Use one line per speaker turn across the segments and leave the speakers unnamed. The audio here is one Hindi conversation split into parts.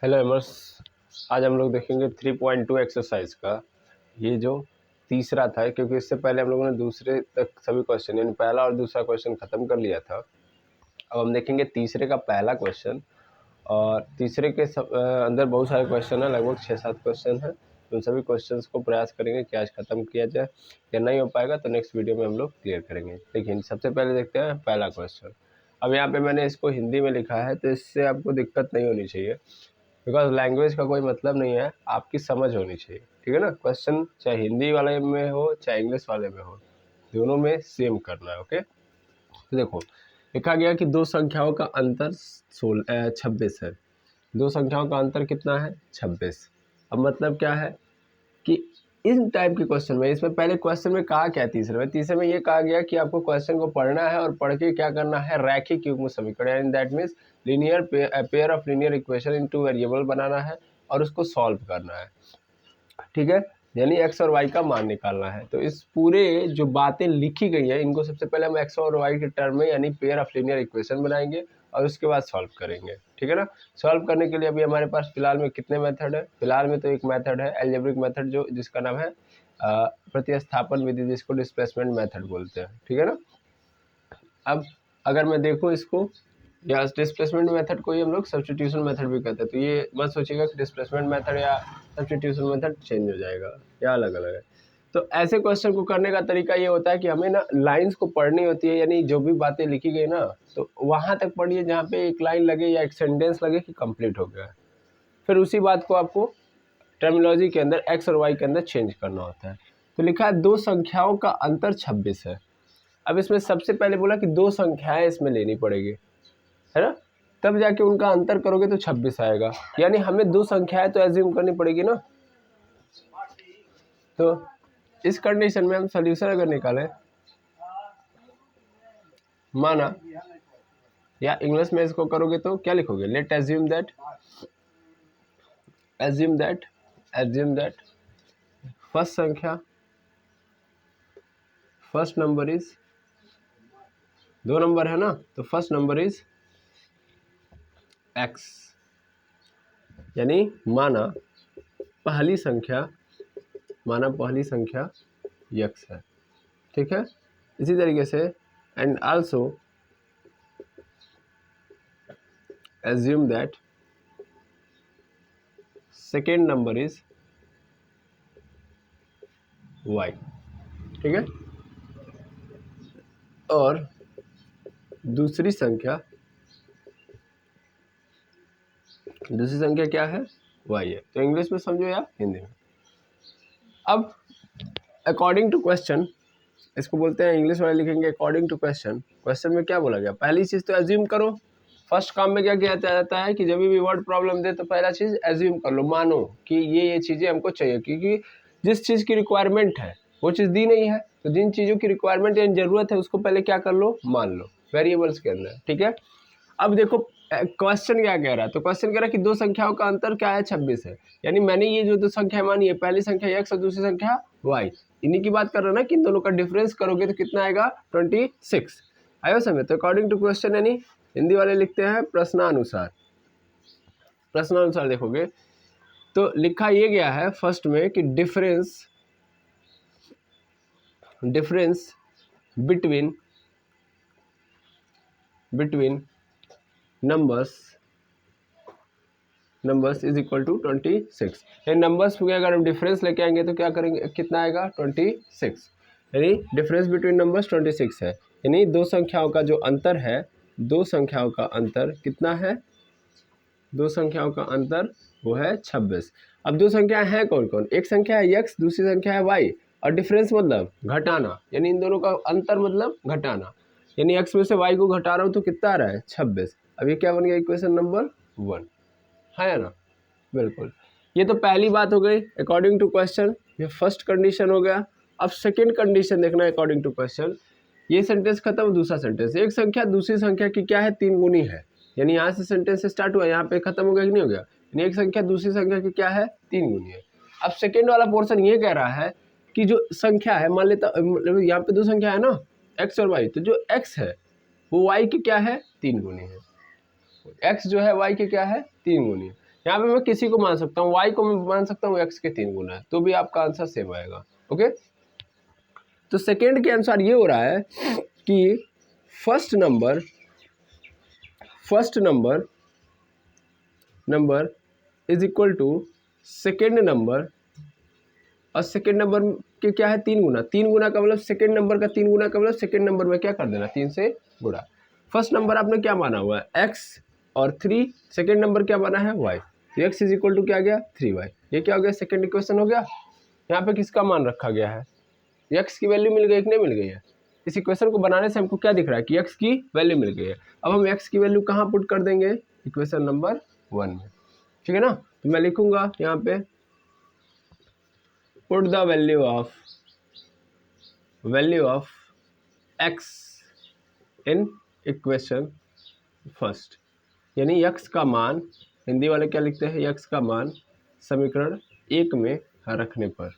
हेलो एमर्स, आज हम लोग देखेंगे 3.2 एक्सरसाइज का। ये जो तीसरा था, क्योंकि इससे पहले हम लोगों ने दूसरे तक सभी क्वेश्चन यानी पहला और दूसरा क्वेश्चन खत्म कर लिया था। अब हम देखेंगे तीसरे का पहला क्वेश्चन। और तीसरे के अंदर बहुत सारे क्वेश्चन है, लगभग 6-7 क्वेश्चन है। उन सभी क्वेश्चंस को प्रयास करेंगे कि आज खत्म किया जाए। या नहीं हो पाएगा तो नेक्स्ट वीडियो में हम लोग क्लियर करेंगे। लेकिन सबसे पहले देखते हैं पहला क्वेश्चन। अब यहाँ पे मैंने इसको हिंदी में लिखा है, तो इससे आपको दिक्कत नहीं होनी चाहिए, बिकॉज लैंग्वेज का कोई मतलब नहीं है, आपकी समझ होनी चाहिए। ठीक है ना। क्वेश्चन चाहे हिंदी वाले में हो चाहे इंग्लिश वाले में हो, दोनों में सेम करना है। ओके, तो देखो लिखा गया कि दो संख्याओं का अंतर 26 है। दो संख्याओं का अंतर कितना है? 26। अब मतलब क्या है कि इन टाइप के क्वेश्चन में, इसमें पहले क्वेश्चन में कहा क्या, तीसरे में ये कहा गया कि आपको क्वेश्चन को पढ़ना है और पढ़ के क्या करना है, रैखिक युग्म समीकरण यानी that means linear pair of linear equation in 2 variable बनाना है और उसको सॉल्व करना है। ठीक है, यानी एक्स और वाई का मान निकालना है। तो इस पूरे जो बातें लिखी गई है, इनको सबसे पहले हम एक्स और वाई के टर्म में यानी पेयर ऑफ लीनियर इक्वेशन बनाएंगे और उसके बाद सॉल्व करेंगे। ठीक है ना। सॉल्व करने के लिए अभी हमारे पास फिलहाल में कितने मेथड है? फिलहाल में तो एक मेथड है एल्जेब्रिक मेथड, जो जिसका नाम है प्रतिस्थापन विधि, जिसको डिस्प्लेसमेंट मेथड बोलते हैं। ठीक है ना। अब अगर मैं देखूँ इसको, या डिस्प्लेसमेंट मेथड को ही हम लोग सब्स्टिट्यूशन मेथड भी कहते हैं, तो ये मत सोचिएगा कि डिस्प्लेसमेंट मेथड या सब्स्टिट्यूशन मेथड चेंज हो जाएगा या अलग अलग है। तो ऐसे क्वेश्चन को करने का तरीका ये होता है कि हमें ना लाइंस को पढ़नी होती है, यानी जो भी बातें लिखी गई ना, तो वहाँ तक पढ़िए जहाँ पे एक लाइन लगे या एक सेंटेंस लगे कि कंप्लीट हो गया। फिर उसी बात को आपको टर्मिनोलॉजी के अंदर एक्स और वाई के अंदर चेंज करना होता है। तो लिखा है दो संख्याओं का अंतर 26 है। अब इसमें सबसे पहले बोला कि दो संख्याएं इसमें लेनी पड़ेगी, है ना, तब जाके उनका अंतर करोगे तो 26 आएगा। यानी हमें दो संख्याएं तो एज्यूम करनी पड़ेगी ना। तो इस कंडीशन में हम सोल्यूशन अगर निकालें, माना, या इंग्लिश में इसको करोगे तो क्या लिखोगे? Late assume that first number is, दो नंबर है ना, तो फर्स्ट नंबर इज एक्स। यानी माना पहली संख्या यक्स है। ठीक है। इसी तरीके से and also assume that second number is y। ठीक है। और दूसरी संख्या क्या है? y है। तो इंग्लिश में समझो या हिंदी में। अब अकॉर्डिंग टू क्वेश्चन, इसको बोलते हैं, इंग्लिश वाले लिखेंगे अकॉर्डिंग टू क्वेश्चन। क्वेश्चन में क्या बोला गया? पहली चीज तो एज्यूम करो। फर्स्ट काम में क्या किया जाता है कि जब भी वर्ड प्रॉब्लम दे तो पहला चीज एज्यूम कर लो, मानो कि ये चीजें हमको चाहिए, क्योंकि जिस चीज की रिक्वायरमेंट है वो चीज दी नहीं है, तो जिन चीजों की रिक्वायरमेंट या जरूरत है उसको पहले क्या कर लो, मान लो वेरिएबल्स के अंदर। ठीक है। अब देखो क्वेश्चन क्या कह रहा है, तो क्वेश्चन कह रहा है कि दो संख्याओं का अंतर क्या है? 26 है। यानी मैंने ये जो दो संख्या मानी है, पहली संख्या x और दूसरी संख्या y, इन्हीं की बात कर रहा है ना, कि इन दोनों का डिफरेंस करोगे तो कितना आएगा? 26 आयो समझ। तो अकॉर्डिंग टू क्वेश्चन यानी हिंदी वाले लिखते हैं प्रश्नानुसार। देखोगे तो लिखा ये गया है फर्स्ट में कि difference between numbers is equal to 26। यानी नंबर्स में अगर हम डिफरेंस लेके आएंगे तो क्या करेंगे, कितना आएगा? 26। यानी डिफरेंस बिटवीन नंबर्स 26 है। यानी दो संख्याओं का जो अंतर है, दो संख्याओं का अंतर कितना है? दो संख्याओं का अंतर वो है 26। अब दो संख्याएं हैं कौन कौन? एक संख्या है x, दूसरी संख्या है y। और डिफरेंस मतलब घटाना, यानी इन दोनों का अंतर मतलब घटाना। यानी x में से y को घटा रहा हूँ तो कितना आ रहा है? 26। अब ये क्या बन गया? इक्वेशन नंबर 1 है ना। बिल्कुल। ये तो पहली बात हो गई अकॉर्डिंग टू क्वेश्चन, ये फर्स्ट कंडीशन हो गया। अब सेकेंड कंडीशन देखना है अकॉर्डिंग टू क्वेश्चन। ये सेंटेंस खत्म, दूसरा सेंटेंस, एक संख्या दूसरी संख्या की क्या है? 3 गुनी है। यानी यहाँ से सेंटेंस स्टार्ट हुआ, यहाँ पे खत्म हो गया कि नहीं हो गया? यानी एक संख्या दूसरी संख्या की क्या है? 3 गुनी है। अब सेकेंड वाला पोर्शन ये कह रहा है कि जो संख्या है, मान लेता यहाँ पे दो संख्या है ना, एक्स और वाई, तो जो एक्स है वो वाई की क्या है? 3 गुनी है। एक्स जो है वाई की क्या है? 3 गुनी है। यहाँ पे मैं किसी को मान सकता हूँ, y को मैं मान सकता हूँ x के 3 गुना है, तो भी आपका आंसर सेम आएगा। ओके, तो सेकेंड के अनुसार ये हो रहा है कि first number is equal to second number, और सेकेंड नंबर के क्या है 3 गुना, 3 गुना का मतलब सेकेंड नंबर का 3 गुना का मतलब सेकेंड नंबर में क्या कर देना 3 से गुणा। फर्स्ट नंबर आपने क्या माना हुआ है x और 3, सेकेंड नंबर क्या माना है y, तो x इज इक्वल टू क्या गया 3y, ये क्या हो गया सेकेंड इक्वेशन हो गया। यहाँ पे किसका मान रखा गया है, x की वैल्यू मिल गई कि नहीं मिल गई है। इस इक्वेशन को बनाने से हमको क्या दिख रहा है कि x की वैल्यू मिल गई है। अब हम x की वैल्यू कहाँ पुट कर देंगे, इक्वेशन नंबर 1 में, ठीक है ना। तो मैं लिखूंगा यहाँ पे put the value of x in equation first, यानी x का मान, हिंदी वाले क्या लिखते हैं, x का मान समीकरण 1 में रखने पर,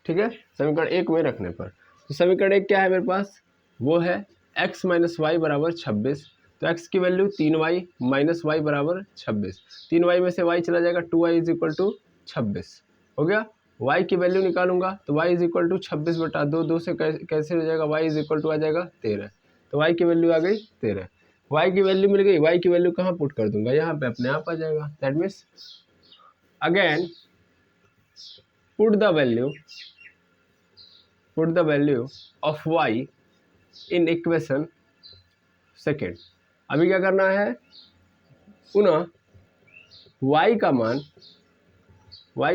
ठीक है, समीकरण 1 में रखने पर। तो समीकरण 1 क्या है मेरे पास, वो है x माइनस वाई बराबर 26, तो x की वैल्यू 3y माइनस वाई बराबर 26, 3y में से y चला जाएगा, 2y इज इक्वल टू 26 हो गया। y की वैल्यू निकालूंगा तो y इज इक्वल टू 26 बटा 2, 2 से कैसे हो जाएगा, y इज इक्वल टू आ जाएगा 13, तो y की वैल्यू आ गई 13, y की वैल्यू मिल गई, y की वैल्यू कहाँ पुट कर दूंगा, यहाँ पे अपने आप आ जाएगा। That means again put the value of y in equation second. अभी क्या करना है, पुनः y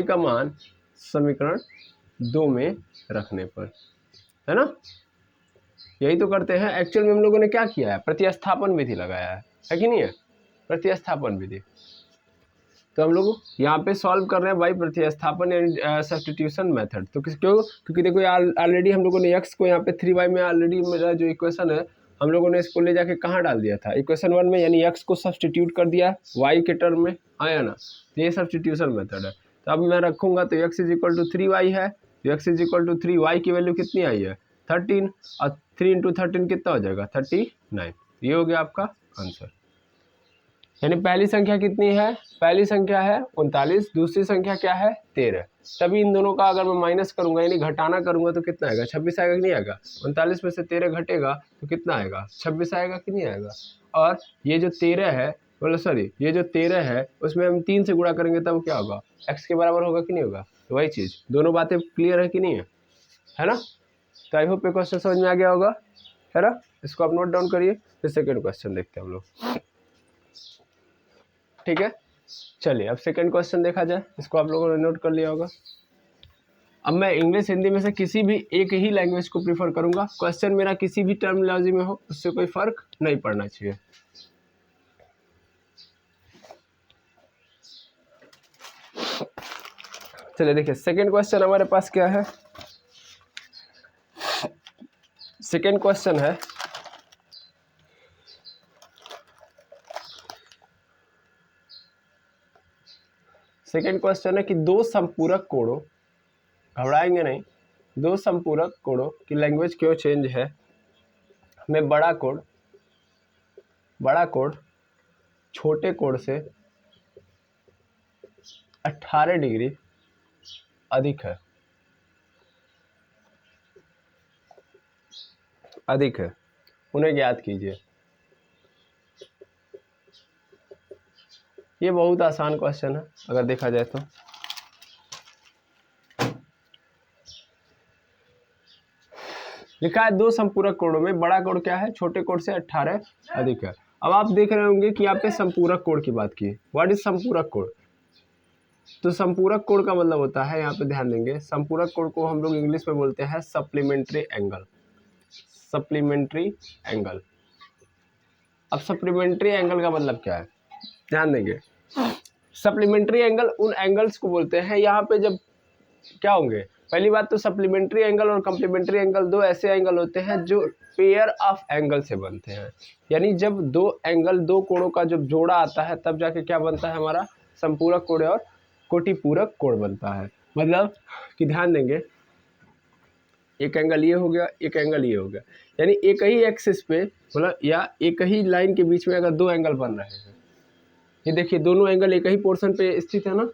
का मान समीकरण 2 में रखने पर, है ना, यही तो करते हैं। एक्चुअल में हम लोगों ने क्या किया है, प्रतिस्थापन विधि लगाया है कि नहीं है, प्रतिस्थापन विधि। तो हम लोग यहाँ पे सॉल्व कर रहे हैं बाई प्रतिस्थापन एंड सब्स्टिट्यूशन मेथड। तो क्यों, क्योंकि देखो ऑलरेडी हम लोगों ने x को यहाँ पे 3y में ऑलरेडी मेरा जो इक्वेशन है हम लोगों ने इसको ले जाके कहाँ डाल दिया था, इक्वेशन 1 में, यानी x को सब्स्टिट्यूट कर दिया y के टर्म में, आया ना, तो ये सब्स्टिट्यूशन मेथड है। तो अब मैं रखूँगा तो x इज इक्वल टू 3y है, तो x इज इक्वल टू 3y की वैल्यू कितनी आई है 13, और 3 इंटू 13 कितना हो जाएगा 39, ये हो गया आपका आंसर। यानी पहली संख्या कितनी है, पहली संख्या है 39, दूसरी संख्या क्या है 13, तभी इन दोनों का अगर मैं माइनस करूंगा यानी घटाना करूंगा तो कितना आएगा 26 आएगा कि नहीं आएगा, 39 में से 13 घटेगा तो कितना आएगा 26 आएगा कि नहीं आएगा। और ये जो 13 है, बोलो सॉरी, ये जो 13 है उसमें हम 3 से गुणा करेंगे तब क्या होगा, x के बराबर होगा कि नहीं होगा। तो वही चीज़, दोनों बातें क्लियर है कि नहीं है ना। तो आई होप ये क्वेश्चन समझ में आ गया होगा, है ना। इसको आप नोट डाउन करिए, फिर सेकेंड क्वेश्चन देखते हैं हम लोग, ठीक है। चलिए अब सेकंड क्वेश्चन देखा जाए, इसको आप लोगों ने नोट कर लिया होगा। अब मैं इंग्लिश हिंदी में से किसी भी एक ही लैंग्वेज को प्रीफर करूंगा, क्वेश्चन मेरा किसी भी टर्मिनोलॉजी में हो उससे कोई फर्क नहीं पड़ना चाहिए। चलिए देखिए सेकंड क्वेश्चन हमारे पास क्या है, सेकंड क्वेश्चन है कि दो संपूरक कोणों, घबराएंगे नहीं, दो संपूरक कोणों की लैंग्वेज क्यों चेंज है, में बड़ा कोण छोटे कोण से 18 डिग्री अधिक है, उन्हें ज्ञात कीजिए। ये बहुत आसान क्वेश्चन है अगर देखा जाए तो। लिखा है दो संपूरक कोणों में बड़ा कोण क्या है, छोटे कोण से 18 अधिक है। अब आप देख रहे होंगे कि यहाँ पे संपूरक कोण की बात की, व्हाट इज संपूरक कोण। तो संपूरक कोण का मतलब होता है, यहाँ पे ध्यान देंगे, संपूरक कोण को हम लोग इंग्लिश में बोलते हैं सप्लीमेंट्री एंगल, सप्लीमेंट्री एंगल। अब सप्लीमेंट्री एंगल का मतलब क्या है, ध्यान देंगे, सप्लीमेंट्री एंगल उन एंगल्स को बोलते हैं, यहाँ पे जब क्या होंगे, पहली बात तो सप्लीमेंट्री एंगल और कम्प्लीमेंट्री एंगल दो ऐसे एंगल होते हैं जो पेयर ऑफ एंगल से बनते हैं, यानी जब दो एंगल, दो कोणों का जब जोड़ा आता है तब जाके क्या बनता है, हमारा संपूरक कोण और कोटिपूरक कोण बनता है। मतलब कि ध्यान देंगे, एक एंगल ये हो गया, एक एंगल ये हो गया, यानी एक ही एक्सिस पे मतलब या एक ही लाइन के बीच में अगर दो एंगल बन रहे हैं ये देखिए दोनों एंगल एक ही पोर्शन पे स्थित है ना,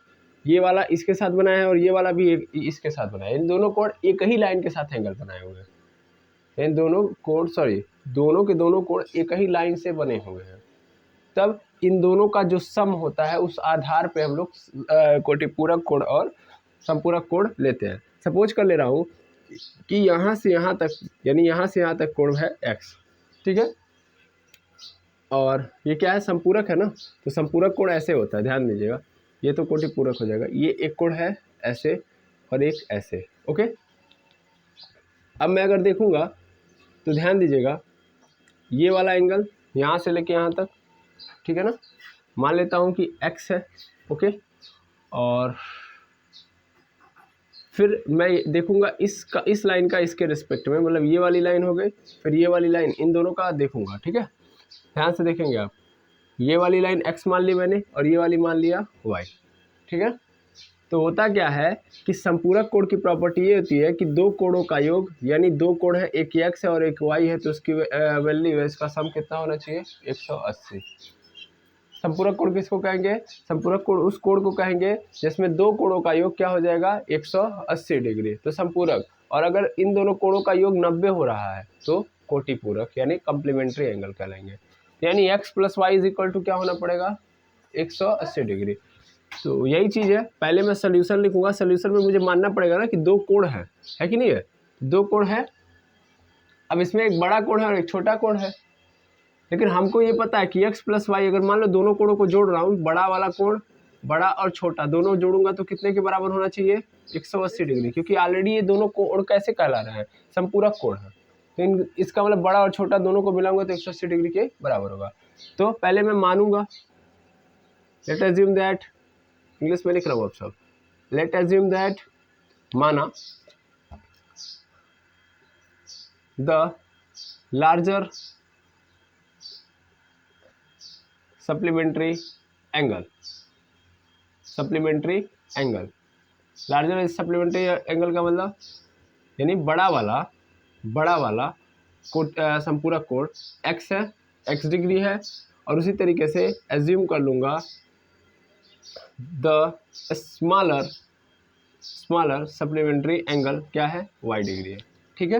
ये वाला इसके साथ बनाया है और ये वाला भी इसके साथ बनाया है। इन दोनों कोण एक ही लाइन के साथ एंगल बनाए हुए हैं। इन दोनों कोण दोनों के दोनों कोण एक ही लाइन से बने हुए हैं। तब इन दोनों का जो सम होता है उस आधार पे हम लोग कोटिपूरक कोण और संपूरक कोण लेते हैं। सपोज कर ले रहा हूँ कि यहाँ से यहाँ तक, यानी यहाँ से यहाँ तक कोण है x, ठीक है, और ये क्या है, संपूरक है ना, तो संपूरक कोण ऐसे होता है, ध्यान दीजिएगा। ये तो कोटिपूरक हो जाएगा, ये एक कोण है ऐसे और एक ऐसे, ओके। अब मैं अगर देखूंगा तो ध्यान दीजिएगा, ये वाला एंगल यहाँ से लेके यहाँ तक, ठीक है ना, मान लेता हूँ कि x है, ओके, और फिर मैं देखूंगा इस लाइन का इसके रिस्पेक्ट में, मतलब ये वाली लाइन हो गई, फिर ये वाली लाइन, इन दोनों का देखूंगा, ठीक है। ध्यान से देखेंगे आप, ये वाली लाइन x मान ली मैंने और ये वाली मान लिया y, ठीक है। तो होता क्या है कि संपूरक कोण की प्रॉपर्टी ये होती है कि दो कोणों का योग, यानी दो कोण है, एक x है और एक y है, तो उसकी वैल्यू, इसका सम कितना होना चाहिए, 180। संपूरक कोण किसको कहेंगे, संपूरक कोण उस कोण को कहेंगे जिसमें दो कोणों का योग क्या हो जाएगा, 180 डिग्री, तो संपूरक। और अगर इन दोनों कोणों का योग 90 हो रहा है तो कोटिपूरक यानी कम्प्लीमेंट्री एंगल कहलाएंगे। यानी x plus Y is equal to क्या होना पड़ेगा, 180 डिग्री। तो यही चीज़ है, पहले मैं सोल्यूशन लिखूंगा, सोल्यूशन में मुझे मानना पड़ेगा ना कि दो कोण है कि नहीं है, दो कोण है। अब इसमें एक बड़ा कोण है और एक छोटा कोण है, लेकिन हमको ये पता है कि x प्लस वाई, अगर मान लो दोनों कोणों को जोड़ रहा हूँ, बड़ा वाला कोण, बड़ा और छोटा दोनों जोड़ूंगा तो कितने के बराबर होना चाहिए, 180 डिग्री, क्योंकि ऑलरेडी ये दोनों कोण कैसे कहला रहे हैं, संपूरक कोण है। तो इसका मतलब बड़ा और छोटा दोनों को मिलाऊंगा तो 180 डिग्री के बराबर होगा। तो पहले मैं मानूंगा, लेट अज्यूम दैट, इंग्लिश में लिख रहा हूँ आप सब, लेट अज्यूम दैट, माना the larger supplementary angle, supplementary angle, larger supplementary angle का मतलब यानी बड़ा वाला संपूरक कोण x है, x डिग्री है, और उसी तरीके से एज्यूम कर लूँगा द स्मॉलर सप्लीमेंट्री एंगल क्या है, y डिग्री है, ठीक है।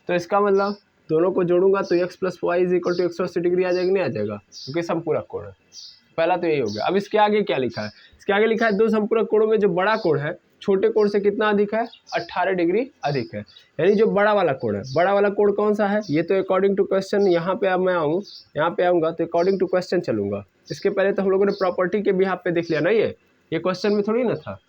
तो इसका मतलब दोनों को जोड़ूंगा तो x plus Y is equal to 180 degree आ जाएगा, नहीं आ जाएगा, क्योंकि संपूरक कोण है। पहला तो यही हो गया। अब इसके आगे क्या लिखा है, इसके आगे लिखा है दो संपूरक कोणों में जो बड़ा कोण है छोटे कोण से कितना अधिक है, 18 डिग्री अधिक है। यानी जो बड़ा वाला कोण है, बड़ा वाला कोण कौन सा है, ये तो अकॉर्डिंग टू क्वेश्चन, यहाँ पे अब मैं यहाँ पे आऊँगा तो अकॉर्डिंग टू क्वेश्चन चलूंगा। इसके पहले तो हम लोगों ने प्रॉपर्टी के बिहाफ पे देख लिया ना, ये क्वेश्चन में थोड़ी ना था,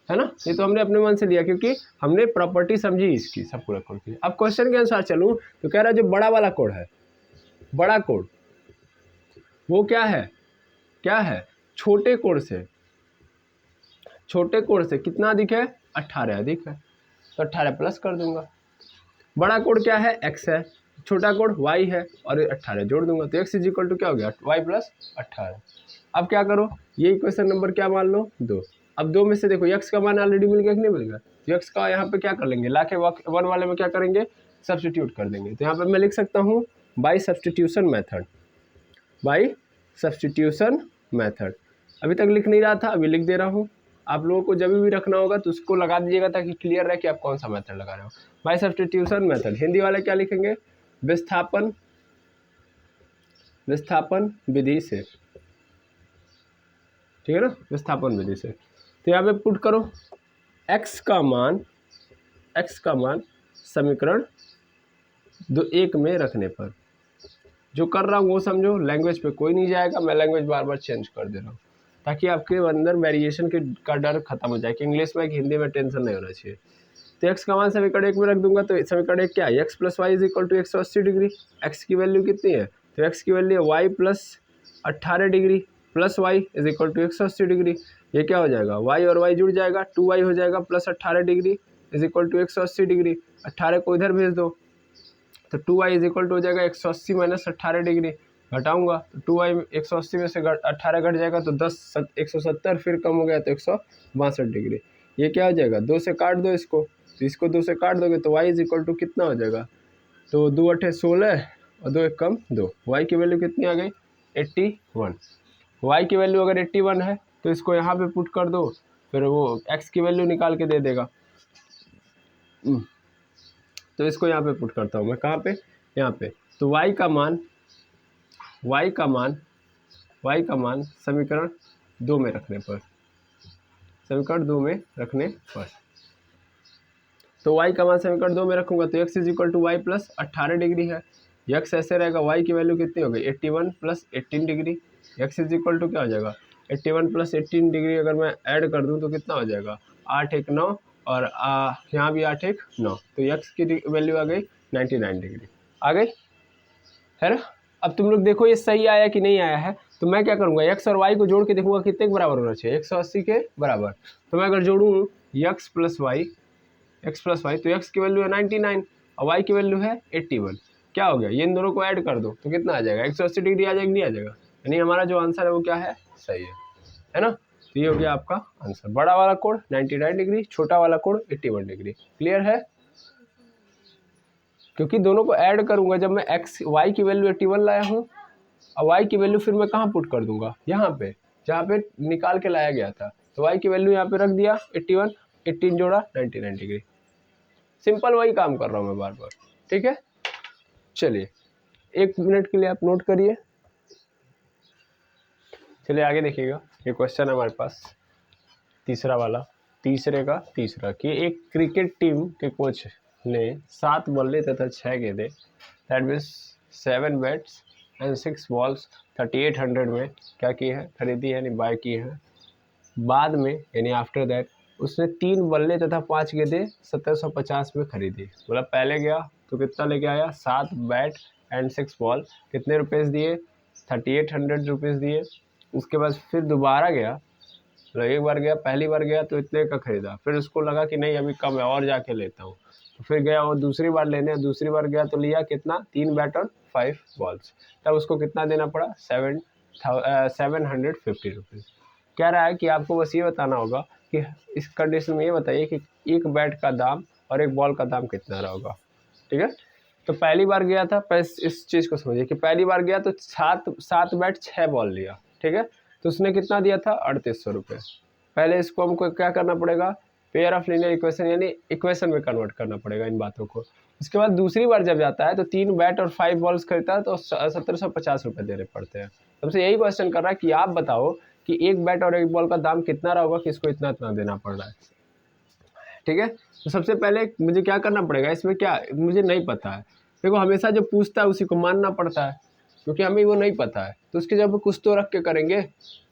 है ना, ये तो हमने अपने मन से लिया क्योंकि हमने प्रॉपर्टी समझी इसकी संपूरक कोण की। अब क्वेश्चन के अनुसार चलूँ तो कह रहा है जो बड़ा वाला कोण है, बड़ा कोण वो क्या है, छोटे कोण से कितना अधिक है, 18 अधिक है, तो 18 प्लस कर दूंगा। बड़ा कोण क्या है, x है, छोटा कोण y है, और 18 जोड़ दूंगा तो x इज इक्वल टू क्या हो गया, y प्लस 18। अब क्या करो, ये इक्वेशन नंबर क्या मान लो, 2। अब 2 में से देखो x का मान ऑलरेडी मिल गया कि नहीं मिल गया, तो x का यहाँ पे क्या कर लेंगे, लाके 1 वाले में क्या करेंगे, सब्सटीट्यूट कर देंगे। तो यहाँ पे मैं लिख सकता हूँ बाई सब्सटीट्यूशन मेथड। अभी तक लिख नहीं रहा था, अभी लिख दे रहा हूँ। आप लोगों को जब भी रखना होगा तो उसको लगा दीजिएगा ताकि क्लियर रहे कि आप कौन सा मेथड लगा रहे हो। बाय सब्स्टिट्यूशन मेथड, हिंदी वाले क्या लिखेंगे, विस्थापन विधि से, ठीक है ना, विस्थापन विधि से। तो यहाँ पे पुट करो x का मान समीकरण 1 में रखने पर, जो कर रहा हूँ वो समझो, लैंग्वेज पे कोई नहीं जाएगा, मैं लैंग्वेज बार बार चेंज कर दे रहा हूँ ताकि आपके अंदर वेरिएशन का डर खत्म हो जाए कि इंग्लिश में कि हिंदी में टेंशन नहीं होना चाहिए। तो x का मान समीकरण 1 में रख दूंगा तो समीकरण 1 क्या है, x plus Y is equal to 180 degree. x की वैल्यू कितनी है, तो x की वैल्यू है y plus 18 degree plus y is equal to 180 degree. ये क्या हो जाएगा, y और y जुड़ जाएगा, 2y हो जाएगा plus 18 degree is equal to 180 degree. 18 को इधर भेज दो तो 2y इज इक्वल टू हो जाएगा 180 माइनस 18 डिग्री। घटाऊंगा तो 2y 180 में से 18 घट जाएगा तो 170, फिर कम हो गया तो 162 डिग्री। ये क्या हो जाएगा, 2 से काट दो इसको, तो इसको 2 से काट दोगे तो y इज इक्वल टू कितना हो जाएगा, तो 2 8 16 और 2 1 कम 2, y की वैल्यू कितनी आ गई 81। y की वैल्यू अगर 81 है तो इसको यहाँ पे पुट कर दो, फिर वो x की वैल्यू निकाल के दे देगा। तो इसको यहाँ पे पुट करता हूँ मैं, कहाँ पे, यहाँ पे। तो y का मान समीकरण 2 में रखने पर, तो y का मान समीकरण 2 में रखूंगा तो x equal to y plus 18 degree है। x ऐसे रहेगा, y की वैल्यू कितनी हो गई 81 plus 18 degree. x equal to क्या हो जाएगा 81 प्लस 18 डिग्री, अगर मैं ऐड कर दूं तो कितना हो जाएगा 8 1 9 और यहाँ भी 8 1 9, तो x की वैल्यू आ गई 99 डिग्री, आ गई है ना। अब तुम लोग देखो ये सही आया कि नहीं आया है। तो मैं क्या करूँगा, x और y को जोड़ के देखूंगा कितने के बराबर होना चाहिए, 180 के बराबर। तो मैं अगर जोड़ूँ x प्लस वाई तो x की वैल्यू है 99 और y की वैल्यू है 81, क्या हो गया, ये इन दोनों को ऐड कर दो तो कितना आ जाएगा 180 डिग्री आ जाएगा, नहीं आ जाएगा, यानी हमारा जो आंसर है वो क्या है, सही है ना। तो ये हो गया आपका आंसर। बड़ा वाला कोण 99 डिग्री, छोटा वाला कोण 81 डिग्री। क्लियर है, क्योंकि दोनों को ऐड करूंगा जब मैं y की वैल्यू 81 लाया हूँ और y की वैल्यू फिर मैं कहाँ पुट कर दूंगा, यहाँ पे जहाँ पे निकाल के लाया गया था। तो y की वैल्यू यहाँ पे रख दिया 81, 18 जोड़ा 99 डिग्री। सिंपल वही काम कर रहा हूँ मैं बार बार, ठीक है। चलिए 1 मिनट के लिए आप नोट करिए। चलिए आगे देखिएगा, ये क्वेश्चन है हमारे पास तीसरा वाला, तीसरा कि एक क्रिकेट टीम के कोच ने 7 बल्ले तथा 6 गेंदे, that means 7 bats and 6 balls 3800 में क्या की है, खरीदी यानी बाय की है। बाद में यानी आफ्टर दैट उसने 3 बल्ले तथा 5 गेंदे 1750 में खरीदी। मतलब पहले गया तो कितना लेके आया, 7 बैट एंड 6 बॉल, कितने रुपीस दिए, 3800 रुपीज़ दिए। उसके बाद फिर दोबारा गया, मतलब एक बार गया, पहली बार गया तो इतने का खरीदा, फिर उसको लगा कि नहीं अभी कम है और जाके लेता हूँ, तो फिर गया और दूसरी बार लेने, दूसरी बार गया तो लिया कितना, 3 बैट और 5 बॉल्स, तब उसको कितना देना पड़ा, 750 रुपीज़। कह रहा है कि आपको बस ये बताना होगा कि इस कंडीशन में ये बताइए कि एक बैट का दाम और एक बॉल का दाम कितना रहा होगा, ठीक है। तो पहली बार गया था, इस चीज़ को समझिए कि पहली बार गया तो 7 बैट 6 बॉल लिया, ठीक है। तो उसने कितना दिया था, 3800 रुपये। पहले इसको हमको क्या करना पड़ेगा, पेयर ऑफ लीनियर इक्वेशन यानी इक्वेशन में कन्वर्ट करना पड़ेगा इन बातों को। उसके बाद दूसरी बार जब जाता है तो 3 बैट और 5 बॉल्स खरीदता है तो 1750 रुपये देने पड़ते हैं। हमसे यही क्वेश्चन कर रहा है कि आप बताओ कि एक बैट और एक बॉल का दाम कितना रहा होगा कि इसको इतना देना पड़ रहा है, ठीक है। तो सबसे पहले मुझे क्या करना पड़ेगा, इसमें क्या मुझे नहीं पता है, देखो हमेशा जो पूछता है उसी को मानना पड़ता है, क्योंकि हमें वो नहीं पता है तो उसके जब कुछ तो रख के करेंगे,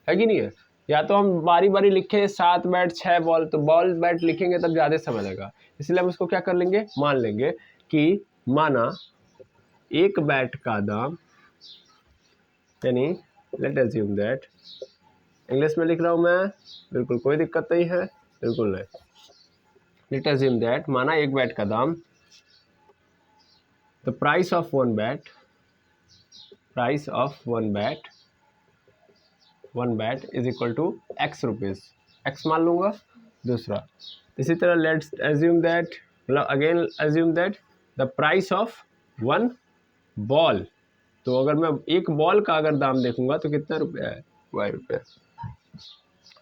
है कि नहीं है। या तो हम बारी बारी लिखें 7 बैट 6 बॉल, तो बॉल बैट लिखेंगे तब ज़्यादा समय लगेगा, इसलिए हम उसको क्या कर लेंगे, मान लेंगे कि माना एक बैट का दाम, यानी लेट अज्यूम दैट, इंग्लिश में लिख रहा हूँ मैं, बिल्कुल कोई दिक्कत नहीं है, बिल्कुल नहीं। लेट अज्यूम दैट, माना एक बैट का दाम, the price of one bat is equal to x rupees, x मान लूँगा। दूसरा इसी तरह लेट्स अज्यूम दैट, मतलब again assume that the price of one ball, तो अगर मैं एक बॉल का अगर दाम देखूंगा तो कितना रुपया है, y रुपये।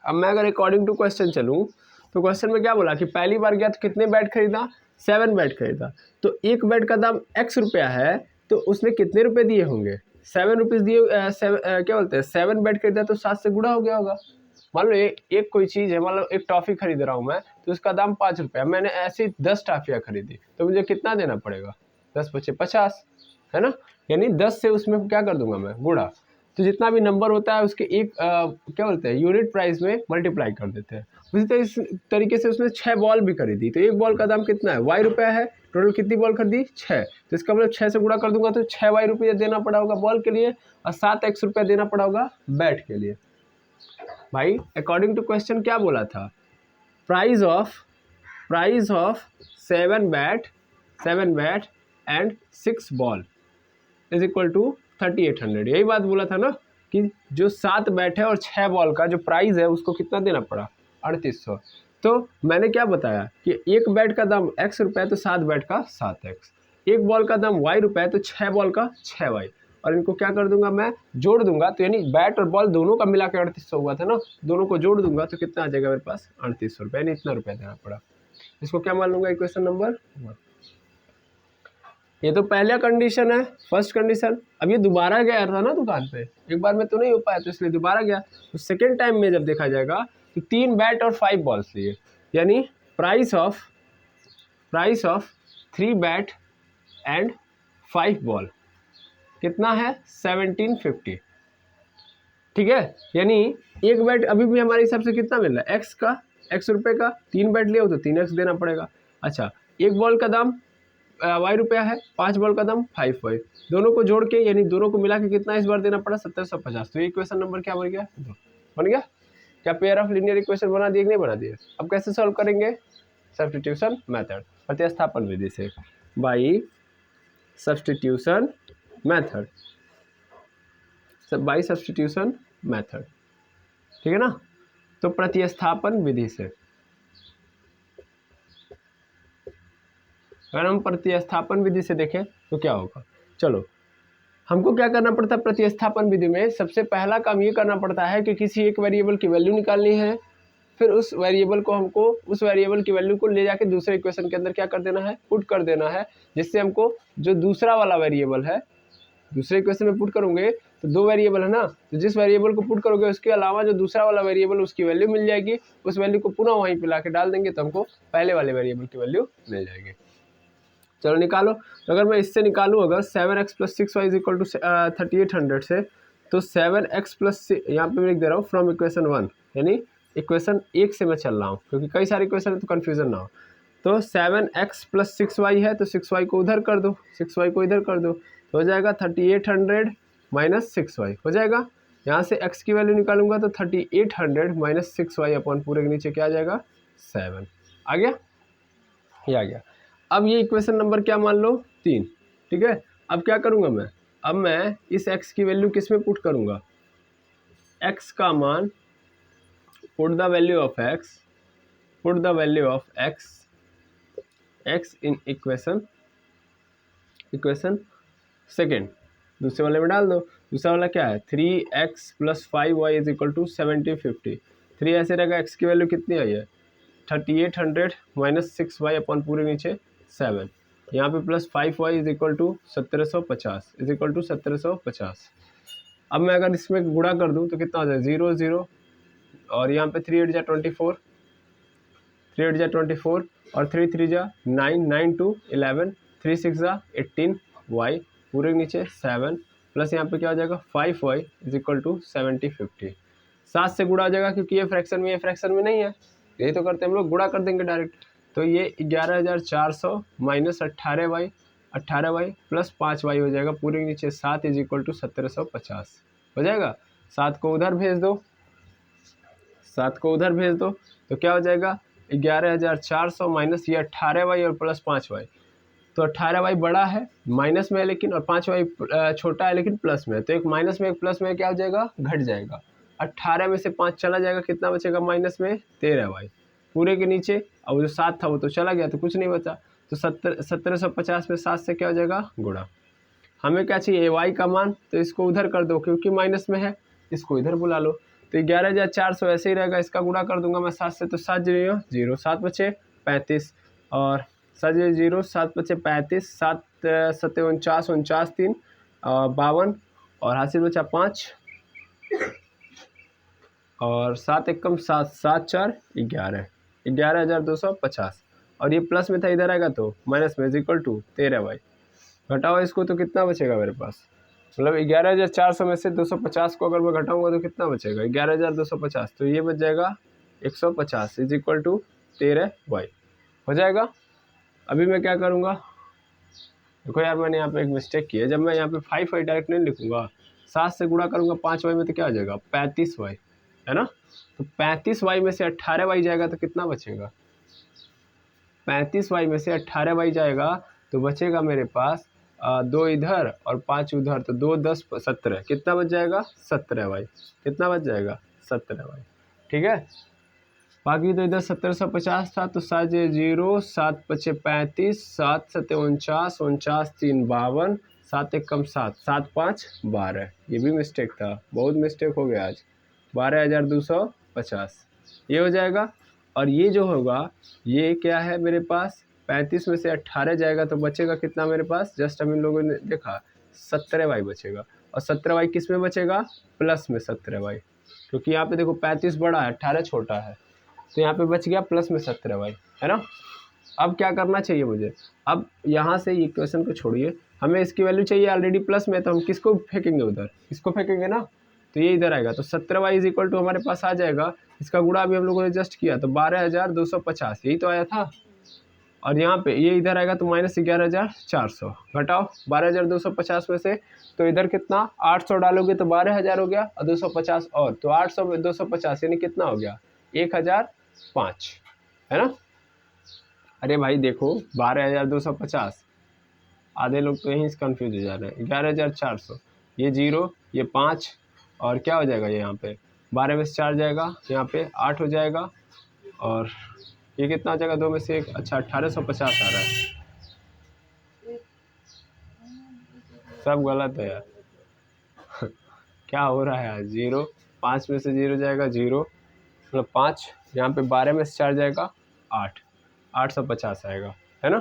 अब मैं अगर अकॉर्डिंग टू क्वेश्चन चलूँ तो क्वेश्चन में क्या बोला कि पहली बार गया तो कितने बैट खरीदा, 7 बैट खरीदा, तो एक बैट का दाम x रुपया है तो उसने कितने रुपए दिए होंगे, 7 रुपीज़ दिए, क्या बोलते हैं 7 बैट खरीदा तो 7 से गुणा हो गया होगा। मान लो एक कोई चीज़ है, मान लो एक टॉफ़ी खरीद रहा हूँ मैं तो उसका दाम 5 रुपया, मैंने ऐसी 10 टॉफ़ियाँ खरीदी तो मुझे कितना देना पड़ेगा, 10 × 5 = 50, है ना। यानी 10 से उसमें क्या कर दूंगा मैं, गुणा, तो जितना भी नंबर होता है उसके एक क्या बोलते हैं यूनिट प्राइस में मल्टीप्लाई कर देते हैं। उसी तरीके से उसने 6 बॉल भी खरीदी तो एक बॉल का दाम कितना है, y रुपया है, टोटल कितनी बॉल खरीदी, 6, तो इसका मतलब 6 से गुणा कर दूंगा तो 6 y रुपये देना पड़ा होगा बॉल के लिए और 7 x रुपया देना पड़ा होगा बैट के लिए। भाई अकॉर्डिंग टू क्वेश्चन क्या बोला था, price of 7 bat and 6 ball is equal to 3800, यही बात बोला था ना कि जो 7 बैट है और 6 बॉल का जो प्राइस है उसको कितना देना पड़ा, 3800। तो मैंने क्या बताया कि एक बैट का दाम x रुपये है तो 7 बैट का 7x, एक बॉल का दाम y रुपये है तो 6 बॉल का 6y, और इनको क्या कर दूंगा मैं, जोड़ दूंगा। तो यानी बैट और बॉल दोनों का मिला के 3800 हुआ था ना, दोनों को जोड़ दूंगा तो कितना आ जाएगा मेरे पास 3800 रुपये, यानी इतना रुपया देना पड़ा। इसको क्या मान लूंगा, इक्वेशन नंबर 1। ये तो पहला कंडीशन है, फर्स्ट कंडीशन। अब ये दोबारा गया था ना दुकान पे, एक बार में तो नहीं हो पाया तो इसलिए दोबारा गया। तो सेकेंड टाइम में जब देखा जाएगा कि 3 बैट और 5 बॉल्स लिए, यानी price of 3 bat and 5 ball कितना है 1750, ठीक है। यानी एक बैट अभी भी हमारे हिसाब से कितना मिल रहा है, x रुपए का, 3 बैट लिया हो तो 3x देना पड़ेगा। अच्छा, एक बॉल का दाम y रुपया है, 5 बॉल का दाम 5y, दोनों को जोड़ के यानी दोनों को मिला के कितना इस बार देना पड़ा 1750। तो ये इक्वेशन नंबर क्या बन गया, बन गया। क्या पेयर ऑफ लीनियर इक्वेशन बना दिए कि नहीं बना दिए। अब कैसे सॉल्व करेंगे, सब्स्टिट्यूशन मेथड, प्रतिस्थापन विधि से, by substitution method, by substitution method, ठीक है ना। तो प्रतिस्थापन विधि से, अगर हम प्रतिस्थापन विधि से देखें तो क्या होगा, चलो हमको क्या करना पड़ता है प्रतिस्थापन विधि में, सबसे पहला काम ये करना पड़ता है कि किसी एक वेरिएबल की वैल्यू निकालनी है, फिर उस वेरिएबल को हमको उस वेरिएबल की वैल्यू को ले जाके दूसरे इक्वेशन के अंदर क्या कर देना है, पुट कर देना है, जिससे हमको जो दूसरा वाला वेरिएबल है दूसरे इक्वेशन में पुट करोगे तो 2 वेरिएबल है ना, तो जिस वेरिएबल को पुट करोगे उसके अलावा जो दूसरा वाला वेरिएबल उसकी वैल्यू मिल जाएगी, उस वैल्यू को पुनः वहीं पे लाके डाल देंगे तो हमको पहले वाले वेरिएबल की वैल्यू मिल जाएगी। चलो निकालो। तो अगर मैं इससे निकालूँ अगर 7x + 6y = 3800 से, तो 7x + यहाँ पे मैं लिख दे रहा हूँ फ्रॉम इक्वेशन 1, यानी इक्वेशन 1 से मैं चल रहा हूँ क्योंकि कई सारे इक्वेशन है तो कन्फ्यूजन ना हो। तो 7x + 6y है तो 6y को उधर कर दो, 6y को इधर कर दो, तो हो जाएगा 3800 - 6y हो जाएगा। यहाँ से x की वैल्यू निकालूंगा तो 3800 - 6y अपॉन पूरे के नीचे क्या आ जाएगा 7 आ गया, ये आ गया। अब ये इक्वेशन नंबर क्या मान लो 3, ठीक है। अब क्या करूँगा मैं, अब मैं इस x की वैल्यू किस में पुट करूँगा, x का मान, put the value of x in equation second, दूसरे वाले में डाल दो। दूसरा वाला क्या है 3x + 5y = 1750, 3 ऐसे रहेगा, x की वैल्यू कितनी आई है 3800 - 6y अपॉन पूरे नीचे 7, यहाँ पे प्लस 5y = 1750 अब मैं अगर इसमें गुणा कर दूं तो कितना हो जाए 0 0, और यहाँ पे 3 × 8 = 24, 3 × 8 = 24 और 3 3 × 9, 9 2 11, 3 6 = 18y पूरे के नीचे 7 प्लस यहाँ पे क्या हो जाएगा 5y = 7050। 7 से गुणा हो जाएगा क्योंकि ये फ्रैक्शन में, ये फ्रैक्शन में नहीं है, यही तो करते हैं हम लोग, गुणा कर देंगे डायरेक्ट। तो ये 11400 - 18y, 18y प्लस 5y हो जाएगा पूरे के नीचे 7 = 1750 हो जाएगा। 7 को उधर भेज दो, 7 को उधर भेज दो तो क्या हो जाएगा 11400 माइनस ये 18y और प्लस 5y, तो 18y बड़ा है माइनस में है लेकिन, और 5y छोटा है लेकिन प्लस में है, तो एक माइनस में एक प्लस में क्या हो जाएगा घट जाएगा। 18 में से 5 चला जाएगा, कितना बचेगा माइनस में 13y पूरे के नीचे, और जो 7 था वो तो चला गया तो कुछ नहीं बचा, तो 1750 में 7 से क्या हो जाएगा गुणा। हमें क्या चाहिए y का मान, तो इसको उधर कर दो क्योंकि माइनस में है, इसको इधर बुला लो, तो 11400 ऐसे ही रहेगा, इसका गुणा कर दूंगा मैं 7 से, तो 7 0 0, 7 बचे 35 और 7 0 7 बचे 35, 7 7 49 49 3 52 और हासिल बचा 5 और 7 एकम 7 7 4 11, 11250 और ये प्लस में था इधर आएगा तो माइनस में = 13y, घटाओ इसको तो कितना बचेगा मेरे पास, मतलब 11400 में से 250 को अगर मैं घटाऊंगा तो कितना बचेगा 11250, तो ये बच जाएगा 150 = 13y हो जाएगा। अभी मैं क्या करूँगा, देखो यार मैंने यहाँ पे एक मिस्टेक की है, जब मैं यहाँ पे 5y डायरेक्ट नहीं लिखूंगा, 7 से गुणा करूँगा 5y में तो क्या आ जाएगा 35y है ना, तो 35y में से 18y जाएगा तो कितना बचेगा, 35y में से 18y जाएगा तो बचेगा मेरे पास 2 इधर और 5 उधर, तो 2 10 17, कितना बच जाएगा 17y, कितना बच जाएगा 17y, ठीक है। बाकी तो इधर 1750 था, तो 7 0 7 बचे 35, 7 7 49 49 3 52, 7 एक कम 7, 7 5 12, ये भी मिस्टेक था, बहुत मिस्टेक हो गया आज। 12,250 ये हो जाएगा। और ये जो होगा ये क्या है मेरे पास, 35 में से 18 जाएगा तो बचेगा कितना मेरे पास, जस्ट हम इन लोगों ने देखा 17y बचेगा। और 17y किस में बचेगा, प्लस में 17y, क्योंकि यहाँ पे देखो 35 बड़ा है 18 छोटा है, तो यहाँ पे बच गया प्लस में 17y, है ना। अब क्या करना चाहिए मुझे, अब यहाँ से इक्वेशन को छोड़िए, हमें इसकी वैल्यू चाहिए ऑलरेडी प्लस में, तो हम किसको फेंकेंगे उधर, इसको फेंकेंगे ना, तो ये इधर आएगा। तो 17y इज इक्वल टू हमारे पास आ जाएगा, इसका गुणा भी हम लोगों ने जस्ट किया तो 12,250 यही तो आया था। और यहाँ पे ये इधर आएगा तो -11,400, घटाओ 12,250 में से, तो इधर कितना 800 डालोगे तो 12,000 हो गया, और 250 और, तो 800 में 250 यानी कितना हो गया 1,005, है ना। अरे भाई देखो 12,250, आधे लोग तो यहीं से कन्फ्यूज हो जा रहे हैं। 11,400, ये 0 ये 5, और क्या हो जाएगा ये यहाँ पे 12 में से 4 जाएगा, यहाँ पे 8 हो जाएगा, और ये कितना हो जाएगा 2 में से 1, अच्छा 1850 आ रहा है। सब गलत है यार क्या हो रहा है आज, 0 5 में से 0 जाएगा 0, मतलब 5, यहाँ पे 12 में से 4 जाएगा 8, 850 आएगा, है ना।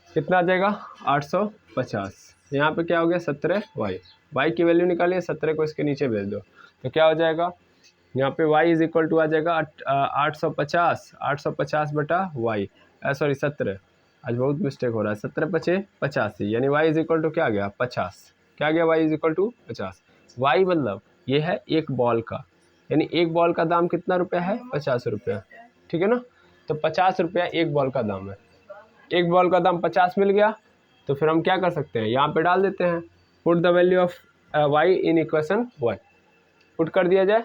कितना आ जाएगा 850, यहाँ पे क्या हो गया 17y की वैल्यू निकालिए, 17 को इसके नीचे भेज दो, तो क्या हो जाएगा यहाँ पे y इज इक्वल टू आ जाएगा 850 बटा y, सॉरी 17, आज बहुत मिस्टेक हो रहा है, 17 पचे 85, यानी y इज इक्वल टू क्या आ गया 50, क्या आ गया y is equal to 50। y मतलब ये है एक बॉल का, यानी एक बॉल का दाम कितना रुपया है 50 रुपया, ठीक है ना। तो 50 रुपया एक बॉल का दाम है, एक बॉल का दाम 50 मिल गया, तो फिर हम क्या कर सकते हैं यहाँ पे डाल देते हैं, put the value of y in equation 1, put कर दिया जाए।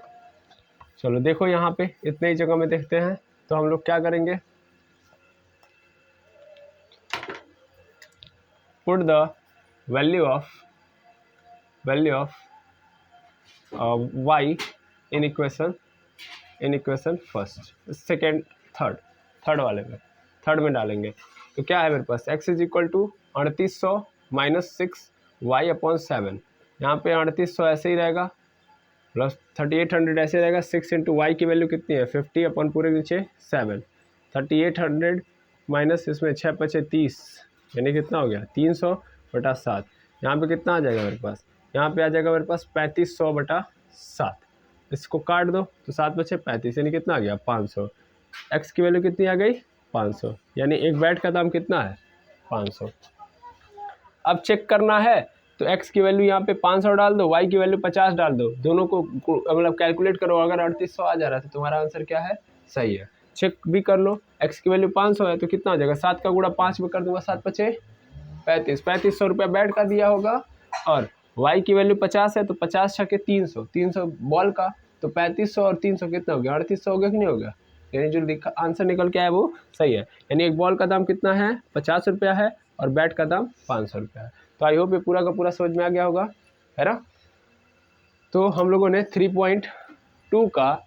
चलो देखो यहाँ पे इतने ही जगह में देखते हैं, तो हम लोग क्या करेंगे, put the value of y in equation first, second, third वाले में, थर्ड में डालेंगे, तो क्या है मेरे पास x इज equal to 3800 minus 6y upon 7, यहाँ पे 3800 ऐसे ही रहेगा, प्लस 3800 ऐसे रहेगा, 6 इंटू वाई की वैल्यू कितनी है 50 अपॉन पूरे नीचे 7, 3800 माइनस इसमें 6 पचे 30, यानी कितना हो गया 300 बटा 7, यहाँ पे कितना आ जाएगा मेरे पास, यहाँ पे आ जाएगा मेरे पास 3500 बटा 7, इसको काट दो तो 7 बचे 35, यानी कितना आ गया 500, x की वैल्यू कितनी आ गई 500, यानी एक बैट का दाम कितना है 500। अब चेक करना है तो x की वैल्यू यहाँ पे 500 डाल दो, y की वैल्यू 50 डाल दो, दोनों को मतलब कैलकुलेट करो, अगर 3800 आ जा रहा है तो तुम्हारा आंसर क्या है सही है। चेक भी कर लो, x की वैल्यू 500 है तो कितना हो जाएगा, 7 का गुणा 5 में कर दूंगा, 7 पचे 35, 3500 रुपया बैट का दिया होगा, और y की वैल्यू 50 है तो 50 छके 300, 300 बॉल का, तो 3500 और 300 कितना हो गया 3800 हो गया कि नहीं हो गया, यानी जो आंसर निकल के आया वो सही है, यानी एक बॉल का दाम कितना है 50 रुपया है और बैट का दाम 500 रुपया है। तो आई होप ये पूरा का पूरा समझ में आ गया होगा, है ना। तो हम लोगों ने 3.2 का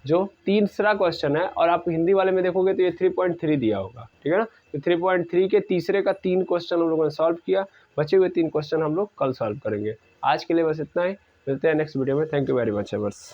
जो तीसरा क्वेश्चन है, और आप हिंदी वाले में देखोगे तो ये 3.3 दिया होगा, ठीक है ना। तो 3.3 के तीसरे का 3 क्वेश्चन हम लोगों ने सॉल्व किया, बचे हुए 3 क्वेश्चन हम लोग कल सॉल्व करेंगे। आज के लिए बस इतना ही, मिलते हैं नेक्स्ट वीडियो में। Thank you very much averse.